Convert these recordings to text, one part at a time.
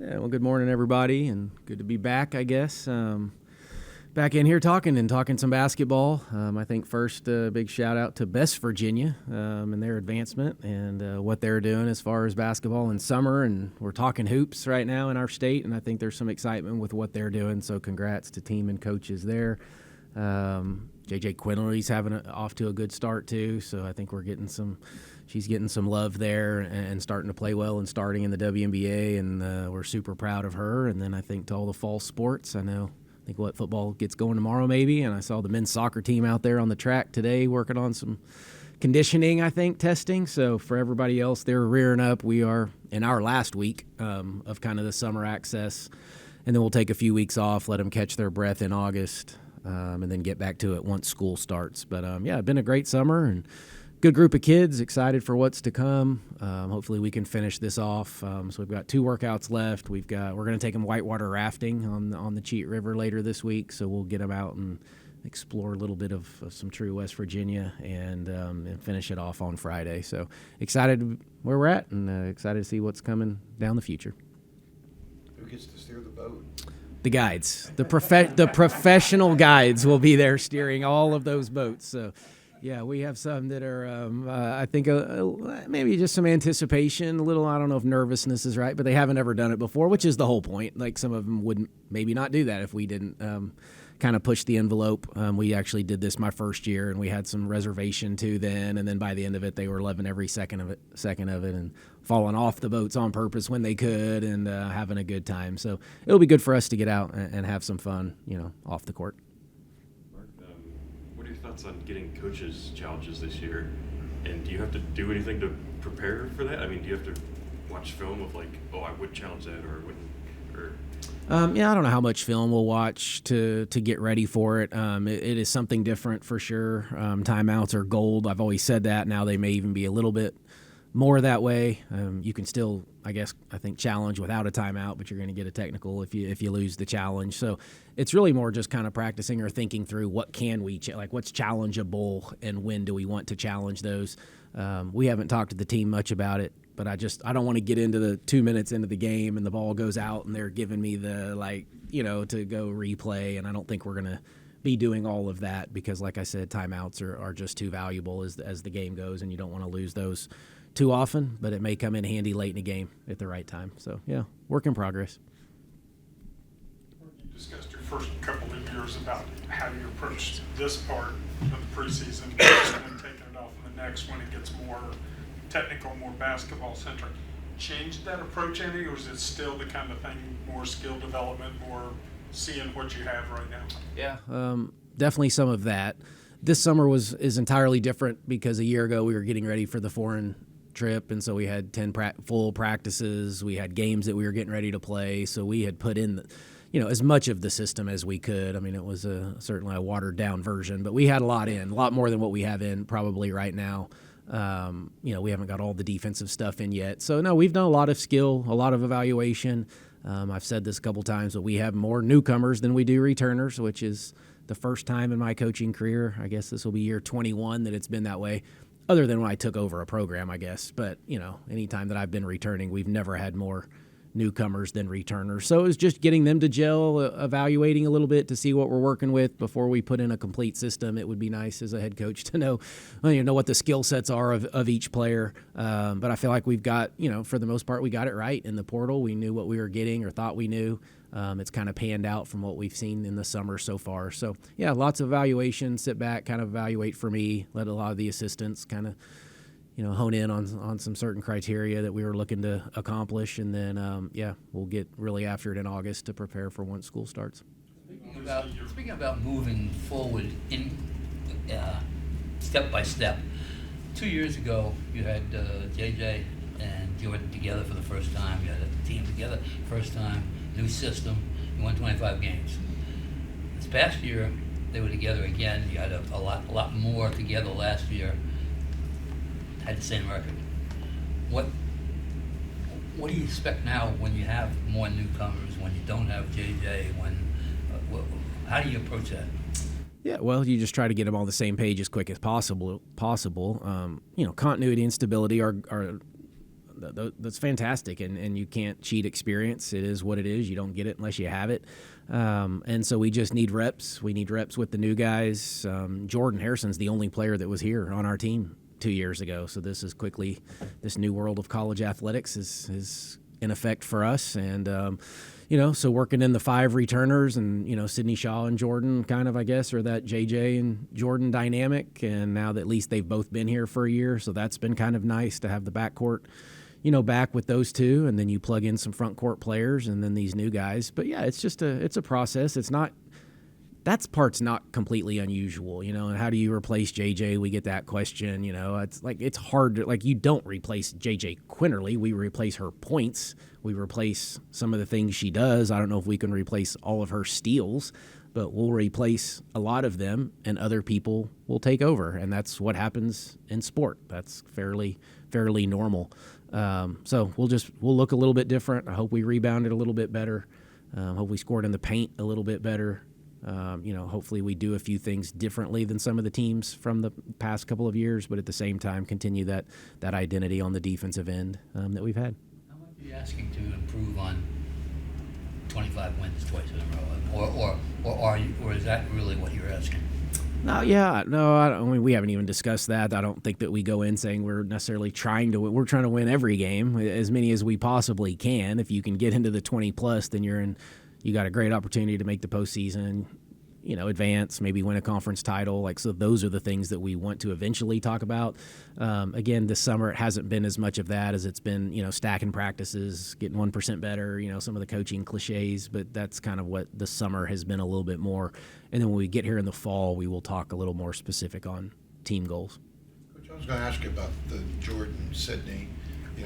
Yeah, well, good morning, everybody, and good to be back, I guess. Back in here talking some basketball. I think first, big shout out to Best Virginia and their advancement and what they're doing as far as basketball in summer. And we're talking hoops right now in our state, and I think there's some excitement with what they're doing. So congrats to team and coaches there. JJ Quinley's off to a good start too, so I think she's getting some love there and starting to play well and starting in the WNBA, and we're super proud of her. And then I think to all the fall sports, I think football gets going tomorrow maybe, and I saw the men's soccer team out there on the track today working on some conditioning, I think, testing. So for everybody else, they're rearing up. We are in our last week of kind of the summer access, and then we'll take a few weeks off, let them catch their breath in August. And then get back to it once school starts. But, it's been a great summer and good group of kids, excited for what's to come. Hopefully we can finish this off. So we've got 2 workouts left. We're going to take them whitewater rafting on the Cheat River later this week. So we'll get them out and explore a little bit of some true West Virginia and finish it off on Friday. So excited where we're at and excited to see what's coming down the future. Who gets to steer the boat? The guides, the professional guides will be there steering all of those boats. So, yeah, we have some that are, I think, maybe just some anticipation, a little, I don't know if nervousness is right, but they haven't ever done it before, which is the whole point. Like some of them wouldn't maybe not do that if we didn't kind of push the envelope. We actually did this my first year, and we had some reservation too then, and then by the end of it, they were loving every second of it, and falling off the boats on purpose when they could and having a good time. So it'll be good for us to get out and have some fun, off the court. Mark, what are your thoughts on getting coaches' challenges this year? And do you have to do anything to prepare for that? I mean, do you have to watch film of like, I would challenge that or I wouldn't? Or I don't know how much film we'll watch to get ready for it. It is something different for sure. Timeouts are gold. I've always said that. Now they may even be a little bit more that way. You can still, I think, challenge without a timeout, but you're going to get a technical if you lose the challenge. So it's really more just kind of practicing or thinking through what can we what's challengeable and when do we want to challenge those. We haven't talked to the team much about it, but I don't want to get into the 2 minutes into the game and the ball goes out and they're giving me the to go replay, and I don't think we're going to be doing all of that because, like I said, timeouts are just too valuable as the game goes, and you don't want to lose those too often, but it may come in handy late in a game at the right time. So, yeah, work in progress. You discussed your first couple of years about how you approached this part of the preseason, and taking it off in the next when it gets more technical, more basketball-centric. Changed that approach any, or is it still the kind of thing, more skill development, more seeing what you have right now? Yeah, definitely some of that. This summer is entirely different because a year ago we were getting ready for the foreign trip, and so we had 10 full practices. We had games that we were getting ready to play, so we had put in as much of the system as we could. I mean, it was certainly a watered down version, but we had a lot more than what we have in probably right now. We haven't got all the defensive stuff in yet. So no, we've done a lot of skill, a lot of evaluation. I've said this a couple times, but we have more newcomers than we do returners, which is the first time in my coaching career. I guess this will be year 21 that it's been that way. Other than when I took over a program, I guess. But, anytime that I've been returning, we've never had more newcomers than returners. So it was just getting them to gel, evaluating a little bit to see what we're working with before we put in a complete system. It would be nice as a head coach to know what the skill sets are of each player. But I feel like we've got, for the most part, we got it right in the portal. We knew what we were getting or thought we knew. It's kind of panned out from what we've seen in the summer so far. So, yeah, lots of evaluation, sit back, kind of evaluate for me, let a lot of the assistants kind of, hone in on some certain criteria that we were looking to accomplish. And then, we'll get really after it in August to prepare for once school starts. Speaking about moving forward in step by step, 2 years ago you had JJ and Jordan together for the first time. You had a team together first time. New system, you won 25 games. This past year, they were together again. You had a lot more together last year. Had the same record. What do you expect now when you have more newcomers, when you don't have JJ? How do you approach that? Yeah, well, you just try to get them all on the same page as quick as possible. Continuity and stability are that's fantastic, and you can't cheat experience. It is what it is. You don't get it unless you have it. And so we just need reps. We need reps with the new guys. Jordan Harrison's the only player that was here on our team 2 years ago. So this new world of college athletics is in effect for us. And, so working in the 5 returners and, Sydney Shaw and Jordan kind of, I guess, or that JJ and Jordan dynamic. And now that at least they've both been here for a year. So that's been kind of nice to have the backcourt, back with those two. And then you plug in some front court players and then these new guys. But yeah, it's a process. That part's not completely unusual, and how do you replace JJ? We get that question, it's hard to, you don't replace JJ Quinterly. We replace her points. We replace some of the things she does. I don't know if we can replace all of her steals, but we'll replace a lot of them and other people will take over. And that's what happens in sport. That's fairly normal. So we'll look a little bit different. I hope we rebounded a little bit better. Hope we scored in the paint a little bit better. Hopefully we do a few things differently than some of the teams from the past couple of years, but at the same time continue that identity on the defensive end that we've had. How much are you asking to improve on 25 wins twice in a row, or is that really what you're asking? We haven't even discussed that. I don't think that we go in saying we're necessarily trying to win. We're trying to win every game, as many as we possibly can. If you can get into the 20 plus, then you got a great opportunity to make the postseason, advance, maybe win a conference title. So those are the things that we want to eventually talk about. Again, this summer it hasn't been as much of that as it's been, stacking practices, getting 1% better, some of the coaching cliches, but that's kind of what the summer has been a little bit more. And then when we get here in the fall, we will talk a little more specific on team goals. Coach, I was going to ask you about the Jordan Sydney.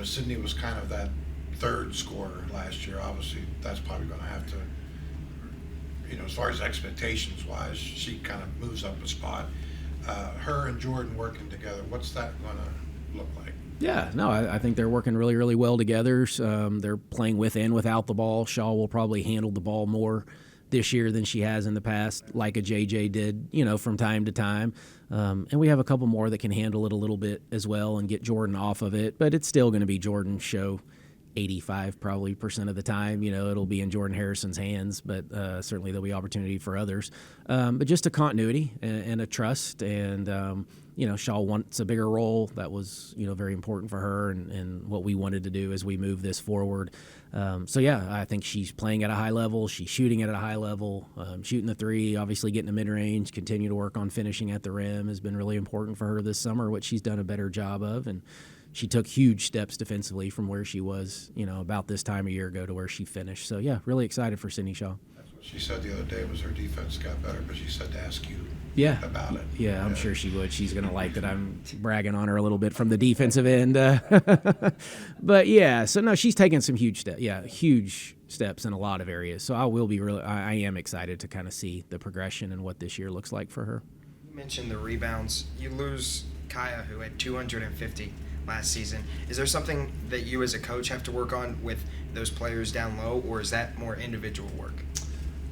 Sydney was kind of that third scorer last year. Obviously, that's probably going to have to, as far as expectations wise, she kind of moves up a spot. Her and Jordan working together, what's that going to look like? Yeah, no, I think they're working really, really well together. They're playing with and without the ball. Shaw will probably handle the ball more this year than she has in the past, like a JJ did, from time to time. And we have a couple more that can handle it a little bit as well and get Jordan off of it. But it's still going to be Jordan's show 85% of the time. It'll be in Jordan Harrison's hands, but certainly there'll be opportunity for others. But just a continuity and a trust. And, Shaw wants a bigger role. That was, very important for her and what we wanted to do as we move this forward. I think she's playing at a high level. She's shooting at a high level, shooting the three, obviously getting the mid-range, continue to work on finishing at the rim has been really important for her this summer, which she's done a better job of. And she took huge steps defensively from where she was, about this time a year ago to where she finished. So, yeah, really excited for Sydney Shaw. That's what she said the other day was her defense got better, but she said to ask you about it. Yeah, I'm sure she would. She's going to like that I'm bragging on her a little bit from the defensive end. But, yeah, so, no, she's taken some huge steps. Yeah, huge steps in a lot of areas. So I am excited to kind of see the progression and what this year looks like for her. You mentioned the rebounds. You lose Kaya, who had 250 last season. Is there something that you as a coach have to work on with those players down low, or is that more individual work?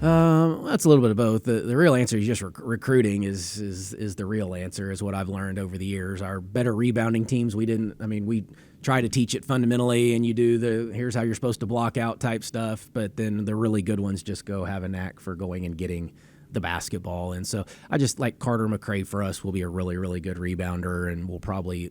That's a little bit of both. The real answer is just recruiting is the real answer, is what I've learned over the years. Our better rebounding teams, we try to teach it fundamentally, and you do here's how you're supposed to block out type stuff, but then the really good ones just have a knack for going and getting the basketball. And so I just like Carter McRae for us will be a really, really good rebounder, and we'll probably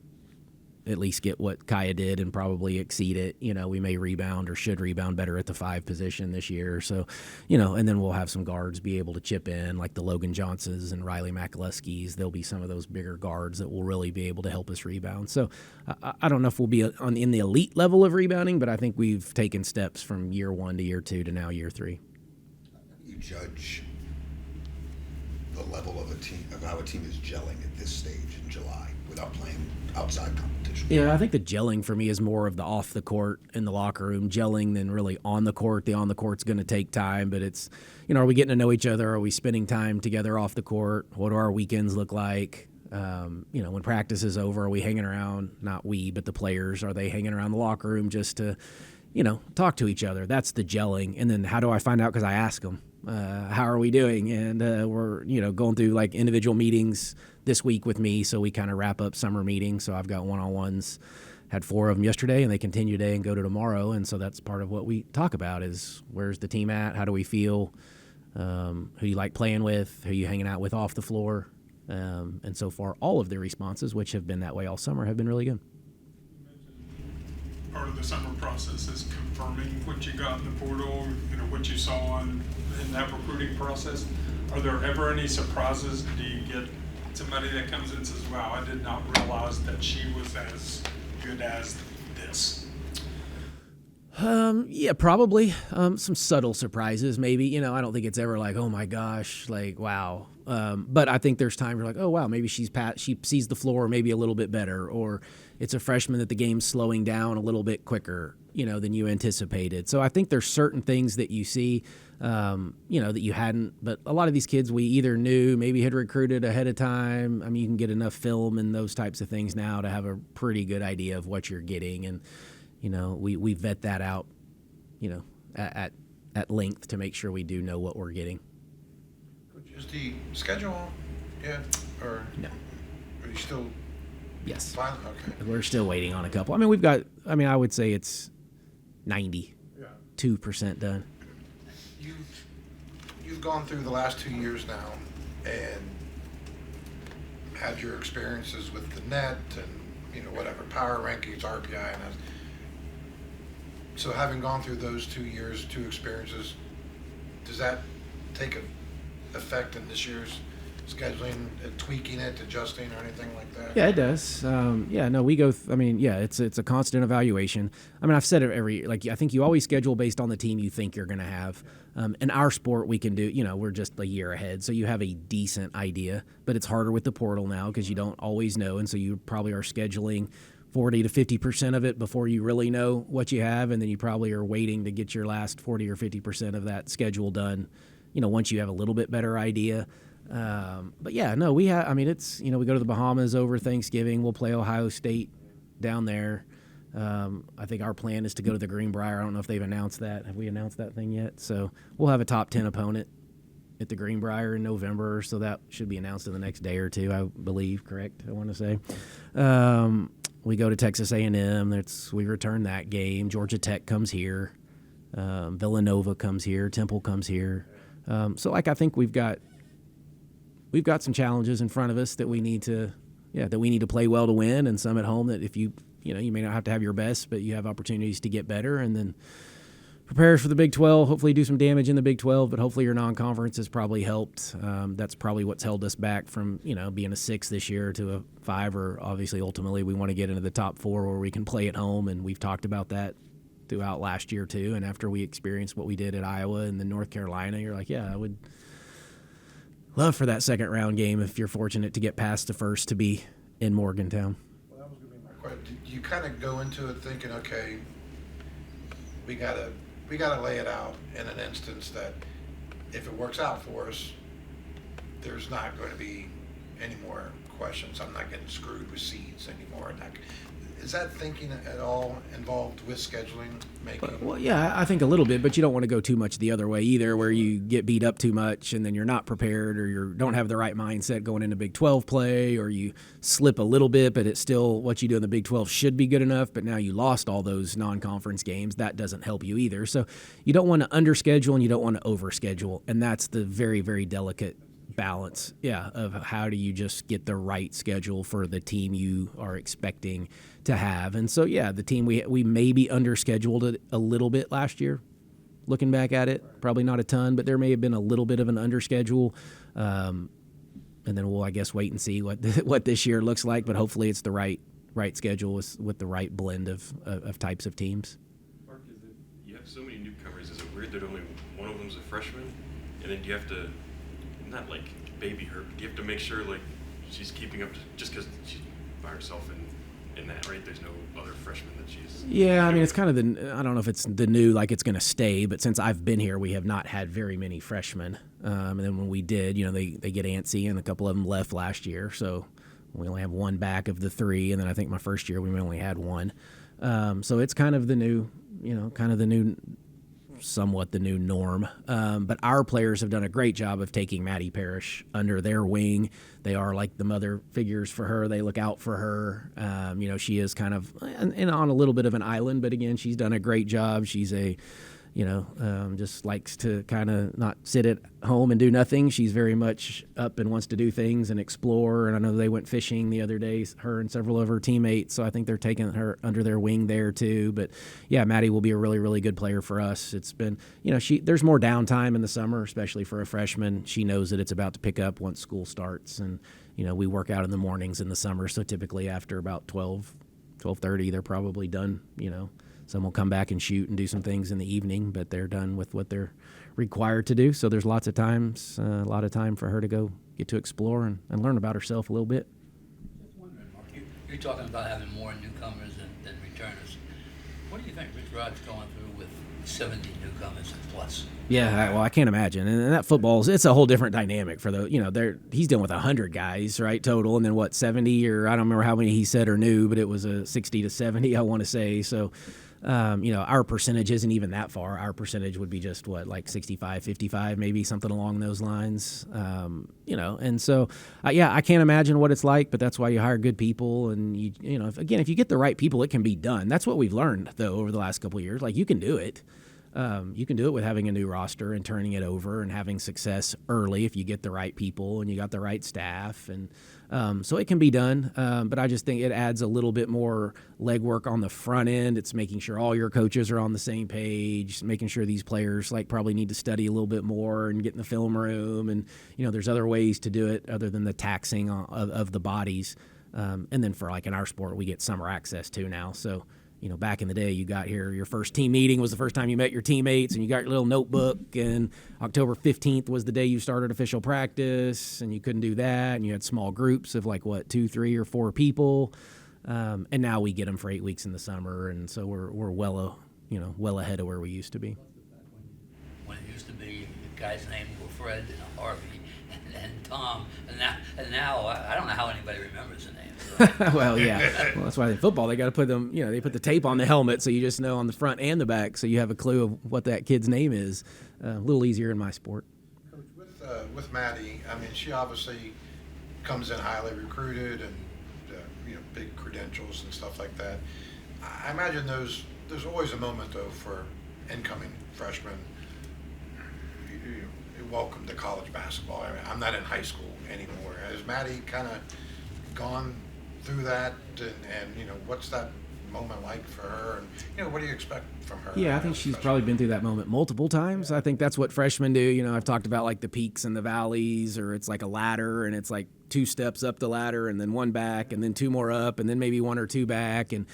at least get what Kaya did and probably exceed it. We may rebound or should rebound better at the 5 position this year. So, and then we'll have some guards be able to chip in, like the Logan Johnsons and Riley McAleskys. There'll be some of those bigger guards that will really be able to help us rebound. So I don't know if we'll be in the elite level of rebounding, but I think we've taken steps from year 1 to year 2 to now year 3. You judge the level of how a team is gelling at this stage in July without playing outside competition. Yeah, I think the gelling for me is more of the off the court in the locker room gelling than really on the court. The on the court's going to take time, but it's, are we getting to know each other? Are we spending time together off the court? What do our weekends look like? When practice is over, are we hanging around? Not we, but the players. Are they hanging around the locker room just to, talk to each other? That's the gelling. And then how do I find out? Because I ask them. How are we doing? And we're, going through like individual meetings this week with me. So we kind of wrap up summer meetings. So I've got one-on-ones had 4 of them yesterday, and they continue today and go to tomorrow. And so that's part of what we talk about is where's the team at? How do we feel? Who you like playing with? Who you hanging out with off the floor? And so far, all of the responses, which have been that way all summer, have been really good. Part of the summer process is confirming what you got in the portal, what you saw in that recruiting process. Are there ever any surprises? Do you get somebody that comes in and says, wow, I did not realize that she was as good as this? Yeah, probably. Some subtle surprises, maybe. I don't think it's ever like, oh my gosh, like, wow. But I think there's times you're like, oh wow, maybe she sees the floor maybe a little bit better, or it's a freshman that the game's slowing down a little bit quicker, than you anticipated. So I think there's certain things that you see, that you hadn't. But a lot of these kids we either knew, maybe had recruited ahead of time. I mean, you can get enough film and those types of things now to have a pretty good idea of what you're getting, and we vet that out, at length to make sure we do know what we're getting. Is the schedule yet, or No. are you still? Yes. Fine? Okay. We're still waiting on a couple. I mean, I would say it's 92% done. You've gone through the last 2 years now, and had your experiences with the net and whatever power rankings, RPI, and that. So having gone through those 2 years, 2 experiences, does that take effect in this year's scheduling, tweaking it, adjusting, or anything like that? Yeah, it does. We go. It's a constant evaluation. I mean, I've said it I think you always schedule based on the team you think you're going to have. In our sport, we can do. We're just a year ahead, so you have a decent idea. But it's harder with the portal now because you don't always know, and so you probably are scheduling 40 to 50% of it before you really know what you have, and then you probably are waiting to get your last 40 or 50% of that schedule done. Once you have a little bit better idea. But yeah, no, we have. I mean, it's we go to the Bahamas over Thanksgiving. We'll play Ohio State down there. I think our plan is to go to the Greenbrier. I don't know if they've announced that. Have we announced that thing yet? So we'll have a top 10 opponent at the Greenbrier in November. So that should be announced in the next day or two, I believe. Correct? I want to say. We go to Texas A&M. We return that game. Georgia Tech comes here. Villanova comes here. Temple comes here. So I think we've got some challenges in front of us that we need to play well to win, and some at home that if you may not have to have your best, but you have opportunities to get better, and then prepare for the Big 12. Hopefully do some damage in the Big 12, but hopefully your non-conference has probably helped. That's probably what's held us back from being a 6 this year to a 5, or obviously ultimately we want to get into the top 4 where we can play at home, and we've talked about that throughout last year too. And after we experienced what we did at Iowa and then North Carolina, you're like, yeah, I would love for that second round game, if you're fortunate to get past the first, to be in Morgantown. Well, that was going to be my question. Do you kind of go into it thinking, okay, we gotta lay it out in an instance that if it works out for us, there's not going to be any more questions. I'm not getting screwed with seeds anymore. Is that thinking at all involved with scheduling making? Well, yeah, I think a little bit, but you don't want to go too much the other way either, where you get beat up too much and then you're not prepared, or you don't have the right mindset going into Big 12 play, or you slip a little bit, but it's still what you do in the Big 12 should be good enough, but now you lost all those non-conference games. That doesn't help you either. So you don't want to underschedule and you don't want to overschedule, and that's the very, very delicate balance, of how do you just get the right schedule for the team you are expecting to have. And so, the team, we maybe underscheduled it a little bit last year. Looking back at it, probably not a ton, but there may have been a little bit of an underschedule. And then we'll, I guess, wait and see what this year looks like. But hopefully it's the right schedule with the right blend of types of teams. Mark, you have so many newcomers. Is it weird that only one of them's a freshman? And then do you have to, not like baby her, but do you have to make sure like she's keeping up just because she's by herself in that, right? There's no other freshman that she's... Yeah, I mean, it's kind of I don't know if it's the new, like it's going to stay, but since I've been here, we have not had very many freshmen. And then when we did, they get antsy, and a couple of them left last year. So we only have one back of the 3. And then I think my first year, we only had 1. So it's kind of the new, somewhat the new norm. But our players have done a great job of taking Maddie Parrish under their wing. They are like the mother figures for her. They look out for her. She is kind of and on a little bit of an island, but again, she's done a great job. She's just likes to kind of not sit at home and do nothing. She's very much up and wants to do things and explore. And I know they went fishing the other day, her and several of her teammates. So I think they're taking her under their wing there too. But yeah, Maddie will be a really, really good player for us. It's been, there's more downtime in the summer, especially for a freshman. She knows that it's about to pick up once school starts. And, we work out in the mornings in the summer. So typically after about 12:30, they're probably done, Some will come back and shoot and do some things in the evening, but they're done with what they're required to do. So there's a lot of time for her to go get to explore and learn about herself a little bit. Just wondering, Mark, you're talking about having more newcomers than returners. What do you think Rich Rod's going through with 70 newcomers and plus? Yeah, I can't imagine. And that it's a whole different dynamic for he's dealing with 100 guys, right, total, and then 70 or I don't remember how many he said or knew, but it was a 60 to 70, I want to say. So, our percentage isn't even that far. Our percentage would be just 65, 55, maybe something along those lines. And so, I can't imagine what it's like, but that's why you hire good people. And if you get the right people, it can be done. That's what we've learned though over the last couple of years. Like you can do it. You can do it with having a new roster and turning it over and having success early if you get the right people and you got the right staff. And so it can be done, but I just think it adds a little bit more legwork on the front end. It's making sure all your coaches are on the same page, making sure these players probably need to study a little bit more and get in the film room. And, there's other ways to do it other than the taxing of the bodies. And then for in our sport, we get summer access too now. So, back in the day, you got here, your first team meeting was the first time you met your teammates, and you got your little notebook, and October 15th was the day you started official practice, and you couldn't do that, and you had small groups of 2, 3, or 4 people, and now we get them for 8 weeks in the summer, and so we're well ahead of where we used to be. When it used to be, the guys' names were Fred and Harvey and Tom, and now I don't know how anybody remembers the names. Well, yeah. Well, that's why in football they got to put them. They put the tape on the helmet so you just know on the front and the back, so you have a clue of what that kid's name is. A little easier in my sport. Coach, with Maddie, I mean, she obviously comes in highly recruited and big credentials and stuff like that. I imagine there's always a moment though for incoming freshmen. Welcome to college basketball. I mean, I'm not in high school anymore. Has Maddie kind of gone through that, and what's that moment like for her, and what do you expect from her? Yeah, I think she's probably been through that moment multiple times. I think that's what freshmen do. I've talked about the peaks and the valleys, or it's like a ladder, and it's 2 steps up the ladder and then 1 back and then 2 more up and then maybe 1 or 2 back, and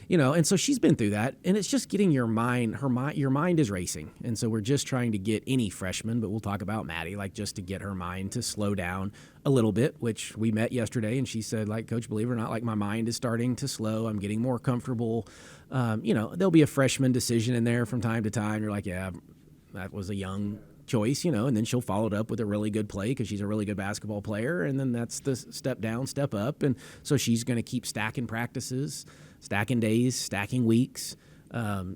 and so she's been through that, and it's just getting your mind is racing. And so we're just trying to get any freshman, but we'll talk about Maddie, just to get her mind to slow down a little bit, which we met yesterday, and she said, Coach, believe it or not, my mind is starting to slow. I'm getting more comfortable. There'll be a freshman decision in there from time to time. You're yeah, that was a young choice, and then she'll follow it up with a really good play because she's a really good basketball player, and then that's the step down, step up. And so she's going to keep stacking practices, stacking days, stacking weeks.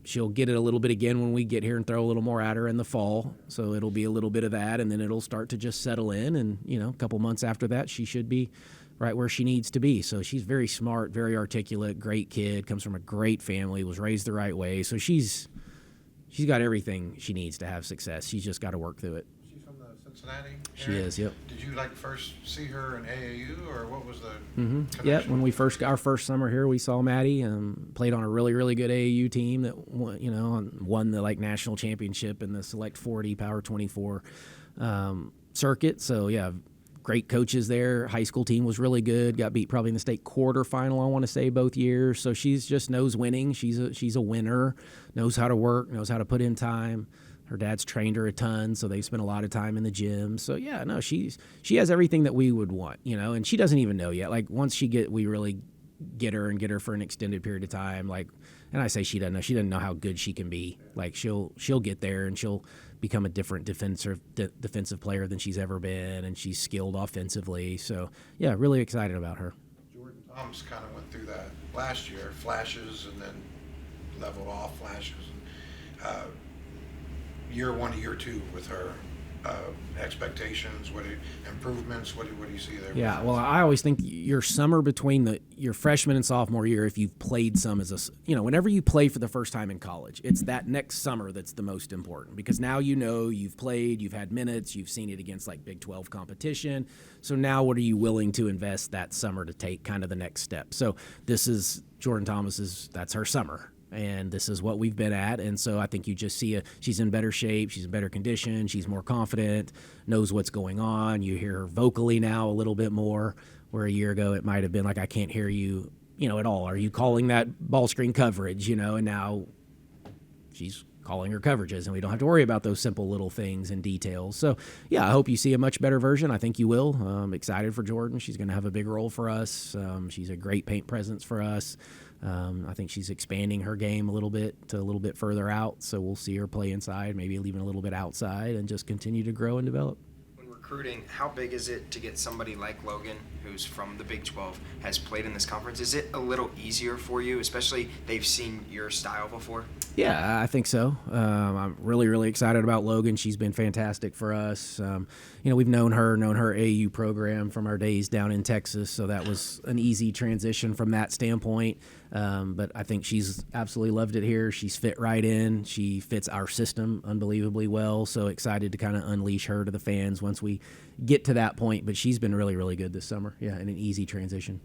She'll get it a little bit again when we get here and throw a little more at her in the fall. So it'll be a little bit of that, and then it'll start to just settle in. And, a couple months after that, she should be right where she needs to be. So she's very smart, very articulate, great kid, comes from a great family, was raised the right way. So she's got everything she needs to have success. She's just got to work through it. She's from the Cincinnati area? She is, yep. Did you first see her in AAU, or what was the connection? Yep, when we our first summer here, we saw Maddie, played on a really, really good AAU team that won the national championship in the Select 40 Power 24 circuit. So yeah, great coaches there. High school team was really good. Got beat probably in the state quarterfinal, I want to say, both years. So she's just knows winning. She's a winner. Knows how to work. Knows how to put in time. Her dad's trained her a ton, so they spend a lot of time in the gym. So yeah, no, she has everything that we would want, and she doesn't even know yet. Once we really get her for an extended period of time, and I say she doesn't know. She doesn't know how good she can be. She'll get there and she'll become a different defensive player than she's ever been, and she's skilled offensively. So yeah, really excited about her. Jordan Thomas kind of went through that last year, flashes and then leveled off flashes. year one to year two with her? Expectations, improvements, what do you see there? Yeah, well, I always think your summer between your freshman and sophomore year, if you've played some whenever you play for the first time in college, it's that next summer that's the most important, because now you've played, you've had minutes, you've seen it against like Big 12 competition. So now what are you willing to invest that summer to take kind of the next step? So this is Jordan Thomas's, that's her summer. And this is what we've been at. And so I think you just see she's in better shape. She's in better condition. She's more confident, knows what's going on. You hear her vocally now a little bit more, where a year ago it might have been like, I can't hear you, at all. Are you calling that ball screen coverage, and now she's calling her coverages, and we don't have to worry about those simple little things and details. So, yeah, I hope you see a much better version. I think you will. I'm excited for Jordan. She's going to have a big role for us. She's a great paint presence for us. I think she's expanding her game a little bit further out, so we'll see her play inside, maybe even a little bit outside, and just continue to grow and develop. When recruiting, how big is it to get somebody like Logan, who's from the Big 12, has played in this conference? Is it a little easier for you, especially they've seen your style before? Yeah, I think so. I'm really, really excited about Logan. She's been fantastic for us. We've known her AU program from our days down in Texas, so that was an easy transition from that standpoint. But I think she's absolutely loved it here. She's fit right in. She fits our system unbelievably well, so excited to kind of unleash her to the fans once we get to that point. But she's been really, really good this summer. Yeah, and an easy transition.